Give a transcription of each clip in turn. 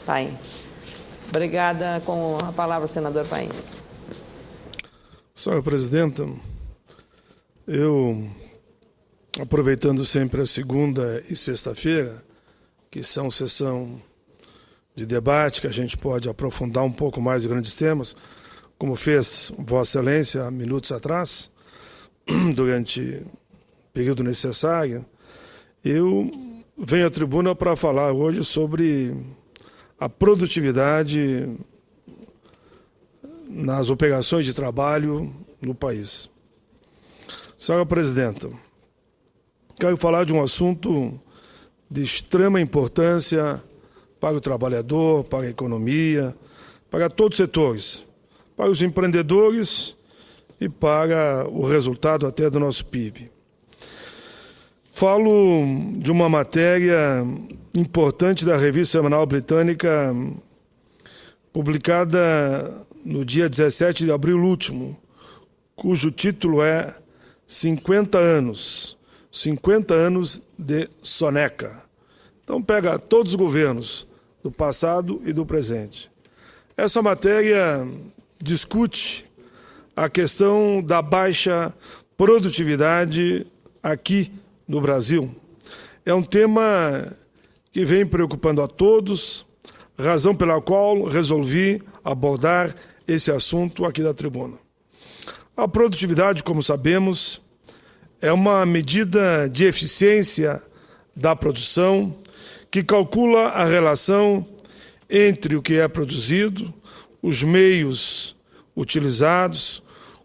Paim. Obrigada. Com a palavra, senador Paim. Senhora Presidenta, eu, aproveitando sempre a segunda e sexta-feira, que são sessão de debate, que a gente pode aprofundar um pouco mais de grandes temas, como fez Vossa Excelência há minutos atrás, durante o período necessário, eu venho à tribuna para falar hoje sobre a produtividade nas operações de trabalho no país. Senhora Presidenta, quero falar de um assunto de extrema importância para o trabalhador, para a economia, para todos os setores, para os empreendedores e para o resultado até do nosso PIB. Falo de uma matéria importante da revista semanal britânica, publicada no dia 17 de abril último, cujo título é 50 anos de soneca. Então pega todos os governos do passado e do presente. Essa matéria discute a questão da baixa produtividade aqui no Brasil. É um tema que vem preocupando a todos, razão pela qual resolvi abordar esse assunto aqui da tribuna. A produtividade, como sabemos, é uma medida de eficiência da produção que calcula a relação entre o que é produzido, os meios utilizados,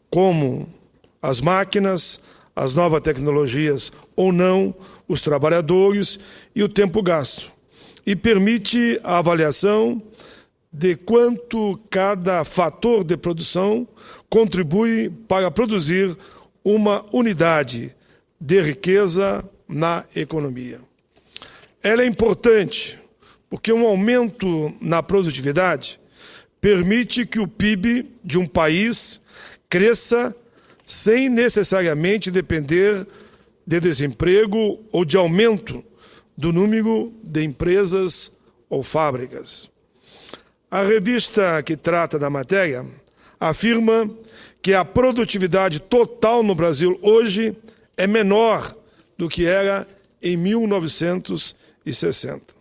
como as máquinas, as novas tecnologias ou não, os trabalhadores e o tempo gasto. E permite a avaliação de quanto cada fator de produção contribui para produzir uma unidade de riqueza na economia. Ela é importante porque um aumento na produtividade permite que o PIB de um país cresça sem necessariamente depender de desemprego ou de aumento do número de empresas ou fábricas. A revista que trata da matéria afirma que a produtividade total no Brasil hoje é menor do que era em 1960.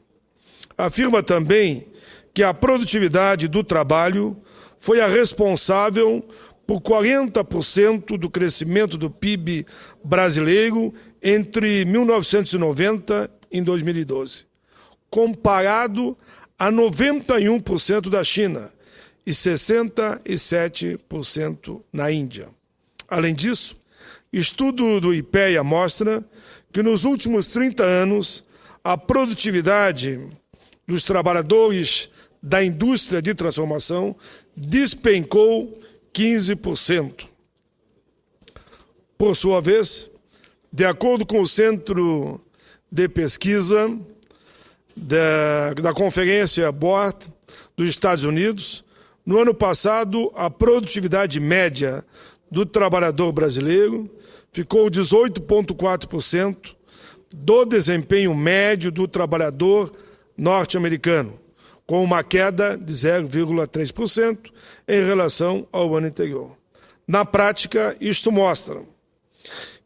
Afirma também que a produtividade do trabalho foi a responsável por 40% do crescimento do PIB brasileiro entre 1990 e 2012, comparado a 91% da China e 67% na Índia. Além disso, estudo do IPEA mostra que nos últimos 30 anos a produtividade dos trabalhadores da indústria de transformação despencou 15%. Por sua vez, de acordo com o Centro de Pesquisa da Conferência Board dos Estados Unidos, no ano passado, a produtividade média do trabalhador brasileiro ficou 18,4% do desempenho médio do trabalhador norte-americano, com uma queda de 0,3% em relação ao ano anterior. Na prática, isto mostra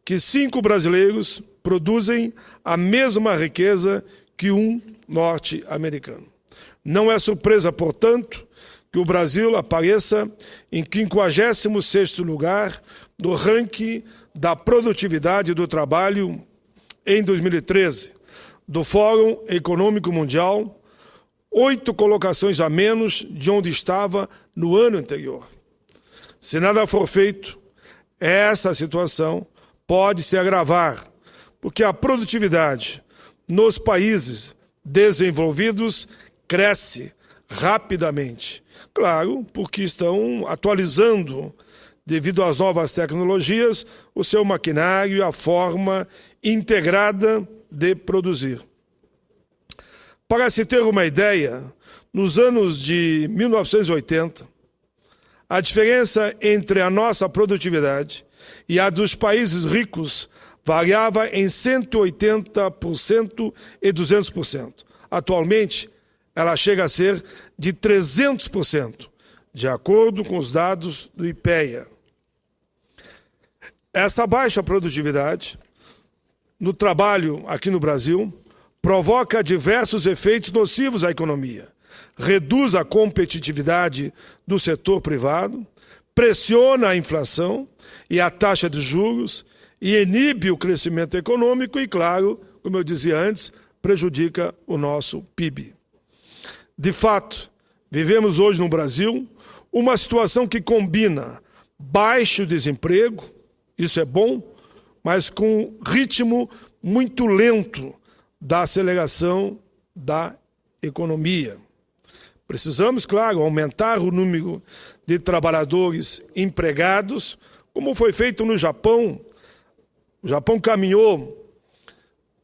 que 5 brasileiros produzem a mesma riqueza que um norte-americano. Não é surpresa, portanto, que o Brasil apareça em 56º lugar no ranking da produtividade do trabalho em 2013, do Fórum Econômico Mundial, 8 colocações a menos de onde estava no ano anterior. Se nada for feito, essa situação pode se agravar, porque a produtividade nos países desenvolvidos cresce rapidamente. Claro, porque estão atualizando, devido às novas tecnologias, o seu maquinário e a forma integrada de produzir. Para se ter uma ideia, nos anos de 1980, a diferença entre a nossa produtividade e a dos países ricos variava em 180% e 200%. Atualmente, ela chega a ser de 300%, de acordo com os dados do IPEA. Essa baixa produtividade no trabalho aqui no Brasil provoca diversos efeitos nocivos à economia. Reduz a competitividade do setor privado, pressiona a inflação e a taxa de juros e inibe o crescimento econômico e, claro, como eu dizia antes, prejudica o nosso PIB. De fato, vivemos hoje no Brasil uma situação que combina baixo desemprego, isso é bom, mas com ritmo muito lento da aceleração da economia. Precisamos, claro, aumentar o número de trabalhadores empregados, como foi feito no Japão. O Japão caminhou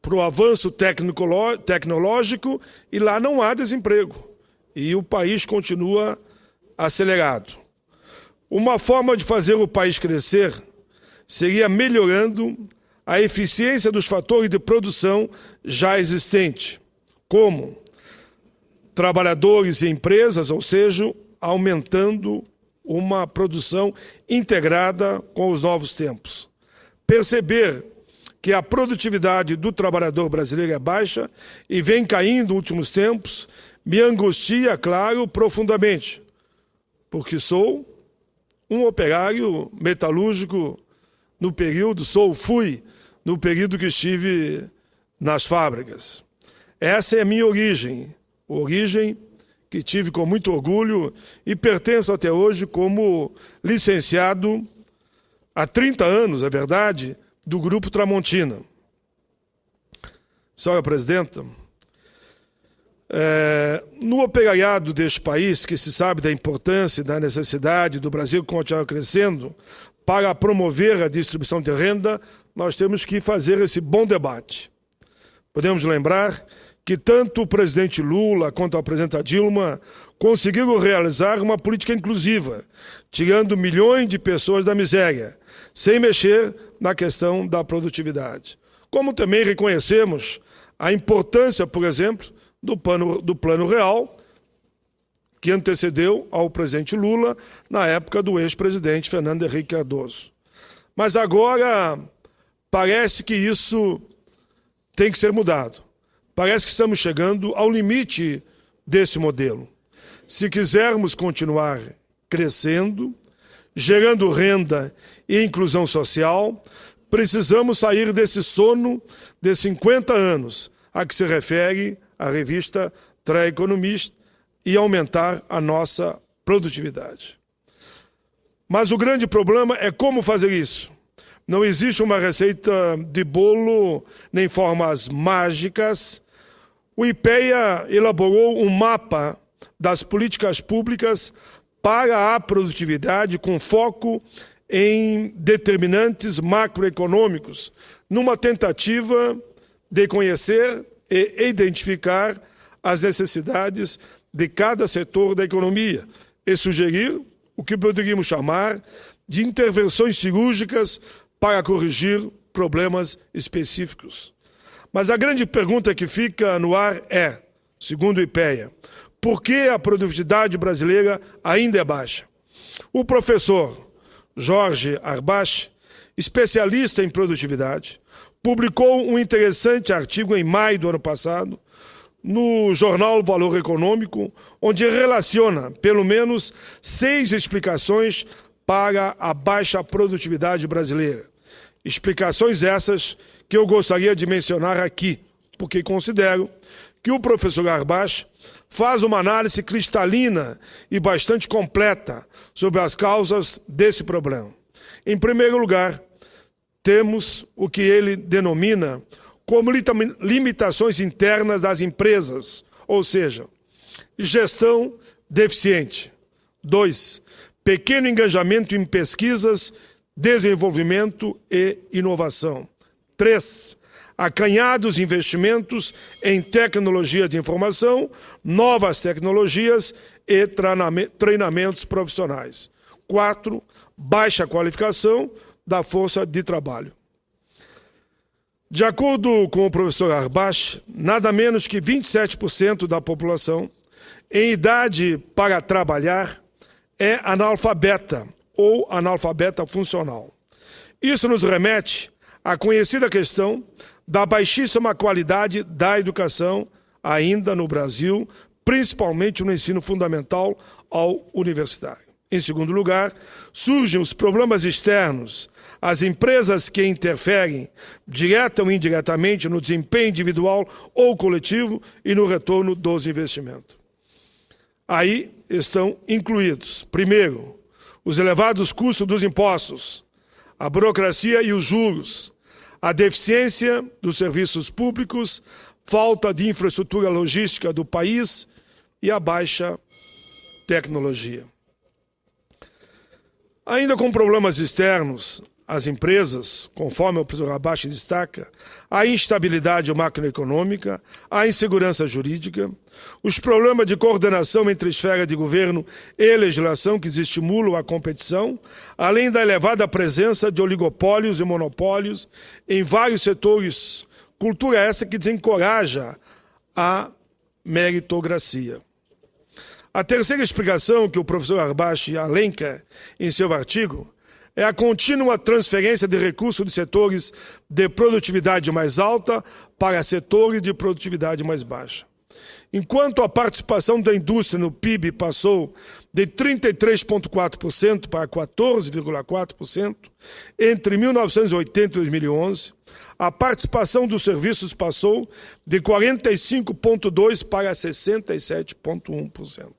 para o avanço tecnológico e lá não há desemprego. E o país continua acelerado. Uma forma de fazer o país crescer seria melhorando a eficiência dos fatores de produção já existentes, como trabalhadores e empresas, ou seja, aumentando uma produção integrada com os novos tempos. Perceber que a produtividade do trabalhador brasileiro é baixa e vem caindo nos últimos tempos me angustia, claro, profundamente, porque sou um operário metalúrgico fui no período que estive nas fábricas. Essa é a minha origem que tive com muito orgulho e pertenço até hoje como licenciado há 30 anos, é verdade, do Grupo Tramontina. Senhora Presidenta, no operariado deste país, que se sabe da importância e da necessidade do Brasil continuar crescendo, para promover a distribuição de renda, nós temos que fazer esse bom debate. Podemos lembrar que tanto o presidente Lula quanto a presidenta Dilma conseguiram realizar uma política inclusiva, tirando milhões de pessoas da miséria, sem mexer na questão da produtividade. Como também reconhecemos a importância, por exemplo, do Plano Real, que antecedeu ao presidente Lula na época do ex-presidente Fernando Henrique Cardoso. Mas agora parece que isso tem que ser mudado. Parece que estamos chegando ao limite desse modelo. Se quisermos continuar crescendo, gerando renda e inclusão social, precisamos sair desse sono de 50 anos a que se refere a revista The Economist e aumentar a nossa produtividade. Mas o grande problema é como fazer isso. Não existe uma receita de bolo nem formas mágicas. O IPEA elaborou um mapa das políticas públicas para a produtividade com foco em determinantes macroeconômicos, numa tentativa de conhecer e identificar as necessidades de cada setor da economia e sugerir o que poderíamos chamar de intervenções cirúrgicas para corrigir problemas específicos. Mas a grande pergunta que fica no ar é, segundo o IPEA, por que a produtividade brasileira ainda é baixa? O professor Jorge Arbach, especialista em produtividade, publicou um interessante artigo em maio do ano passado no jornal Valor Econômico, onde relaciona pelo menos 6 explicações para a baixa produtividade brasileira. Explicações essas que eu gostaria de mencionar aqui, porque considero que o professor Arbach faz uma análise cristalina e bastante completa sobre as causas desse problema. Em primeiro lugar, temos o que ele denomina como limitações internas das empresas, ou seja, gestão deficiente. 2, pequeno engajamento em pesquisas, desenvolvimento e inovação. 3, acanhados investimentos em tecnologia de informação, novas tecnologias e treinamentos profissionais. 4, baixa qualificação da força de trabalho. De acordo com o professor Arbach, nada menos que 27% da população em idade para trabalhar é analfabeta ou analfabeta funcional. Isso nos remete à conhecida questão da baixíssima qualidade da educação ainda no Brasil, principalmente no ensino fundamental ao universitário. Em segundo lugar, surgem os problemas externos, as empresas que interferem, direta ou indiretamente, no desempenho individual ou coletivo e no retorno dos investimentos. Aí estão incluídos, primeiro, os elevados custos dos impostos, a burocracia e os juros, a deficiência dos serviços públicos, falta de infraestrutura logística do país e a baixa tecnologia. Ainda com problemas externos, as empresas, conforme o professor Rabach destaca, a instabilidade macroeconômica, a insegurança jurídica, os problemas de coordenação entre esfera de governo e legislação que estimulam a competição, além da elevada presença de oligopólios e monopólios em vários setores, cultura essa que desencoraja a meritocracia. A terceira explicação que o professor Rabach elenca em seu artigo é a contínua transferência de recursos de setores de produtividade mais alta para setores de produtividade mais baixa. Enquanto a participação da indústria no PIB passou de 33,4% para 14,4% entre 1980 e 2011, a participação dos serviços passou de 45,2% para 67,1%.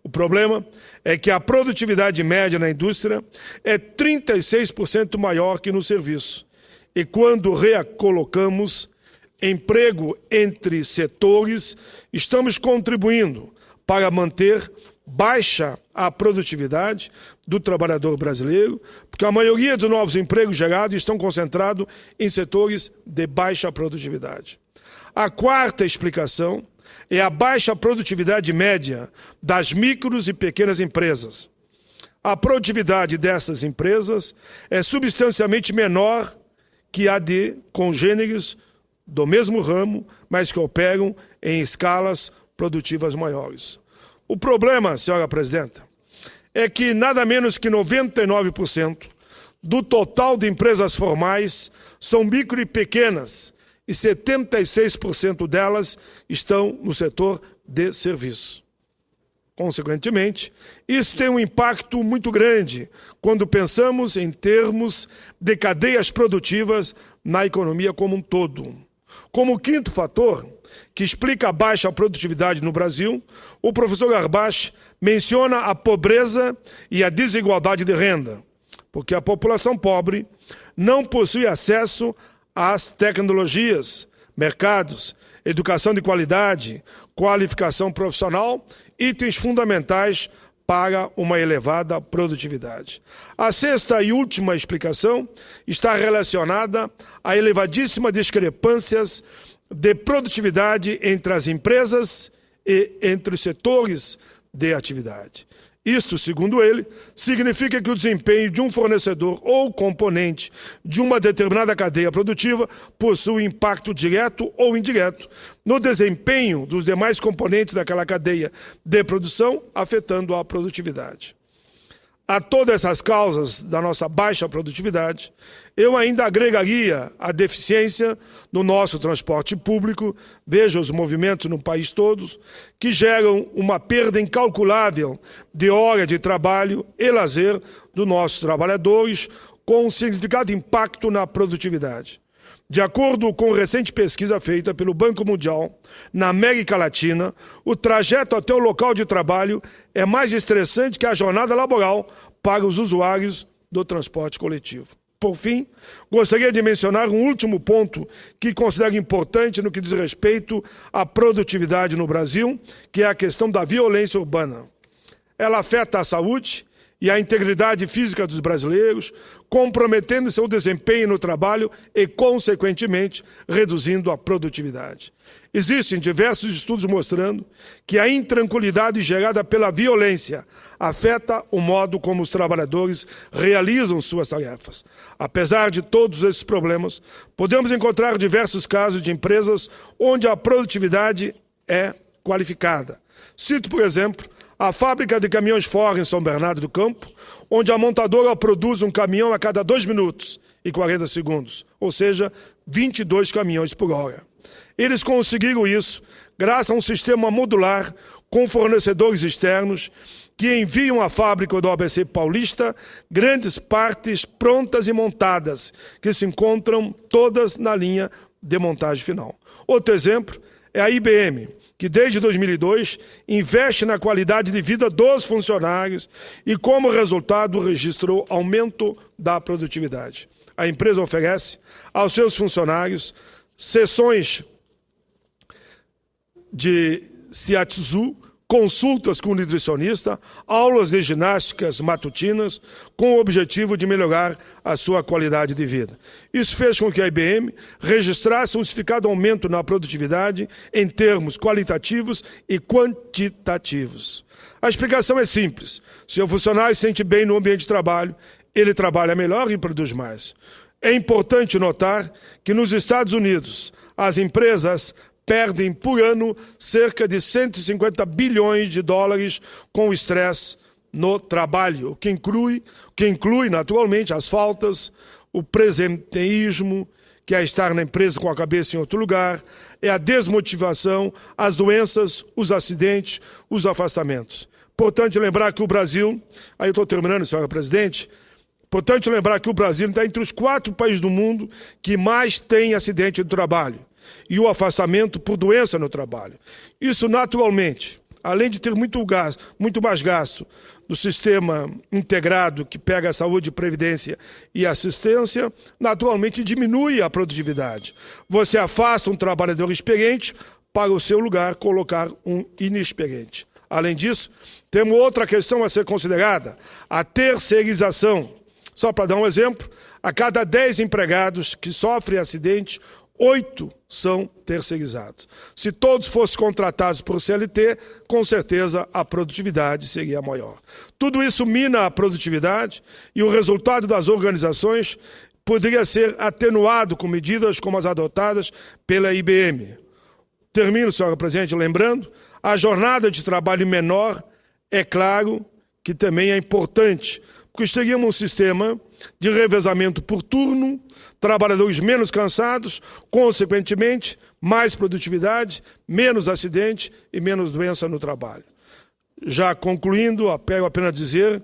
O problema é que a produtividade média na indústria é 36% maior que no serviço. E quando recolocamos emprego entre setores, estamos contribuindo para manter baixa a produtividade do trabalhador brasileiro, porque a maioria dos novos empregos gerados estão concentrados em setores de baixa produtividade. A quarta explicação é a baixa produtividade média das micros e pequenas empresas. A produtividade dessas empresas é substancialmente menor que a de congêneres do mesmo ramo, mas que operam em escalas produtivas maiores. O problema, senhora presidenta, é que nada menos que 99% do total de empresas formais são micro e pequenas, e 76% delas estão no setor de serviço. Consequentemente, isso tem um impacto muito grande quando pensamos em termos de cadeias produtivas na economia como um todo. Como quinto fator, que explica a baixa produtividade no Brasil, o professor Rabach menciona a pobreza e a desigualdade de renda, porque a população pobre não possui acesso às tecnologias, mercados, educação de qualidade, qualificação profissional, itens fundamentais para uma elevada produtividade. A sexta e última explicação está relacionada a elevadíssimas discrepâncias de produtividade entre as empresas e entre os setores de atividade. Isto, segundo ele, significa que o desempenho de um fornecedor ou componente de uma determinada cadeia produtiva possui impacto direto ou indireto no desempenho dos demais componentes daquela cadeia de produção, afetando a produtividade. A todas essas causas da nossa baixa produtividade, eu ainda agregaria a deficiência no nosso transporte público, veja os movimentos no país todo, que geram uma perda incalculável de hora de trabalho e lazer dos nossos trabalhadores, com um significado impacto na produtividade. De acordo com recente pesquisa feita pelo Banco Mundial, na América Latina, o trajeto até o local de trabalho é mais estressante que a jornada laboral para os usuários do transporte coletivo. Por fim, gostaria de mencionar um último ponto que considero importante no que diz respeito à produtividade no Brasil, que é a questão da violência urbana. Ela afeta a saúde e a integridade física dos brasileiros, comprometendo seu desempenho no trabalho e, consequentemente, reduzindo a produtividade. Existem diversos estudos mostrando que a intranquilidade gerada pela violência afeta o modo como os trabalhadores realizam suas tarefas. Apesar de todos esses problemas, podemos encontrar diversos casos de empresas onde a produtividade é qualificada, Cito, por exemplo, a fábrica de caminhões Ford em São Bernardo do Campo, onde a montadora produz um caminhão a cada 2 minutos e 40 segundos, ou seja, 22 caminhões por hora. Eles conseguiram isso graças a um sistema modular com fornecedores externos que enviam à fábrica do ABC Paulista grandes partes prontas e montadas, que se encontram todas na linha de montagem final. Outro exemplo é a IBM, que desde 2002 investe na qualidade de vida dos funcionários e, como resultado, registrou aumento da produtividade. A empresa oferece aos seus funcionários sessões de shiatsu, consultas com o nutricionista, aulas de ginásticas matutinas, com o objetivo de melhorar a sua qualidade de vida. Isso fez com que a IBM registrasse um significado aumento na produtividade em termos qualitativos e quantitativos. A explicação é simples. Se o funcionário se sente bem no ambiente de trabalho, ele trabalha melhor e produz mais. É importante notar que nos Estados Unidos, as empresas perdem por ano cerca de 150 bilhões de dólares com o estresse no trabalho, o que inclui naturalmente as faltas, o presenteísmo, que é estar na empresa com a cabeça em outro lugar, é a desmotivação, as doenças, os acidentes, os afastamentos. Importante lembrar que o Brasil, aí eu estou terminando, senhora presidente, importante lembrar que o Brasil está entre os 4 países do mundo que mais tem acidente do trabalho e o afastamento por doença no trabalho. Isso, naturalmente, além de ter muito mais gasto no sistema integrado que pega a saúde, previdência e assistência, naturalmente diminui a produtividade. Você afasta um trabalhador experiente para o seu lugar colocar um inexperiente. Além disso, temos outra questão a ser considerada, a terceirização. Só para dar um exemplo, a cada 10 empregados que sofrem acidente, 8 são terceirizados. Se todos fossem contratados por CLT, com certeza a produtividade seria maior. Tudo isso mina a produtividade e o resultado das organizações poderia ser atenuado com medidas como as adotadas pela IBM. Termino, senhora presidente, lembrando, a jornada de trabalho menor, é claro que também é importante, porque teríamos um sistema de revezamento por turno, trabalhadores menos cansados, consequentemente, mais produtividade, menos acidente e menos doença no trabalho. Já concluindo, quero apenas dizer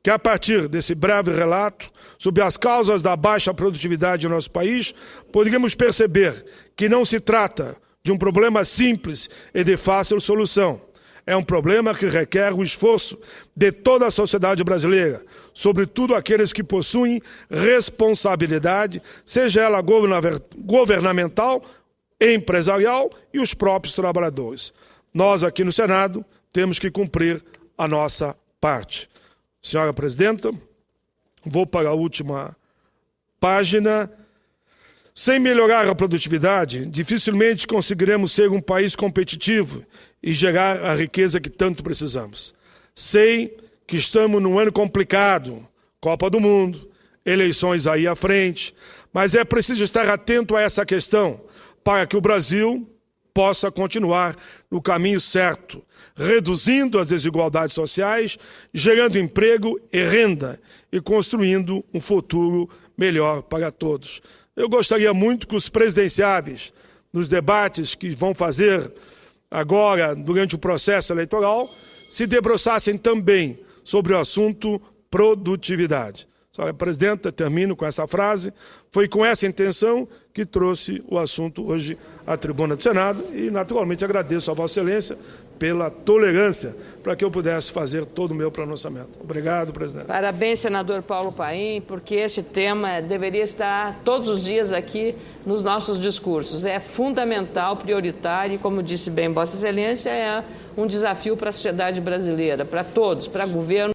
que, a partir desse breve relato sobre as causas da baixa produtividade no nosso país, poderíamos perceber que não se trata de um problema simples e de fácil solução. É um problema que requer o esforço de toda a sociedade brasileira, sobretudo aqueles que possuem responsabilidade, seja ela governamental, empresarial e os próprios trabalhadores. Nós, aqui no Senado, temos que cumprir a nossa parte. Senhora Presidenta, vou para a última página. Sem melhorar a produtividade, dificilmente conseguiremos ser um país competitivo e gerar a riqueza que tanto precisamos. Sei que estamos num ano complicado, Copa do Mundo, eleições aí à frente, mas é preciso estar atento a essa questão para que o Brasil possa continuar no caminho certo, reduzindo as desigualdades sociais, gerando emprego e renda e construindo um futuro melhor para todos. Eu gostaria muito que os presidenciáveis, nos debates que vão fazer agora, durante o processo eleitoral, se debruçassem também sobre o assunto produtividade. Senhora Presidenta, termino com essa frase. Foi com essa intenção que trouxe o assunto hoje à tribuna do Senado e, naturalmente, agradeço a Vossa Excelência pela tolerância para que eu pudesse fazer todo o meu pronunciamento. Obrigado, presidente. Parabéns, senador Paulo Paim, porque esse tema deveria estar todos os dias aqui nos nossos discursos. É fundamental, prioritário e, como disse bem Vossa Excelência, é um desafio para a sociedade brasileira, para todos, para o governo.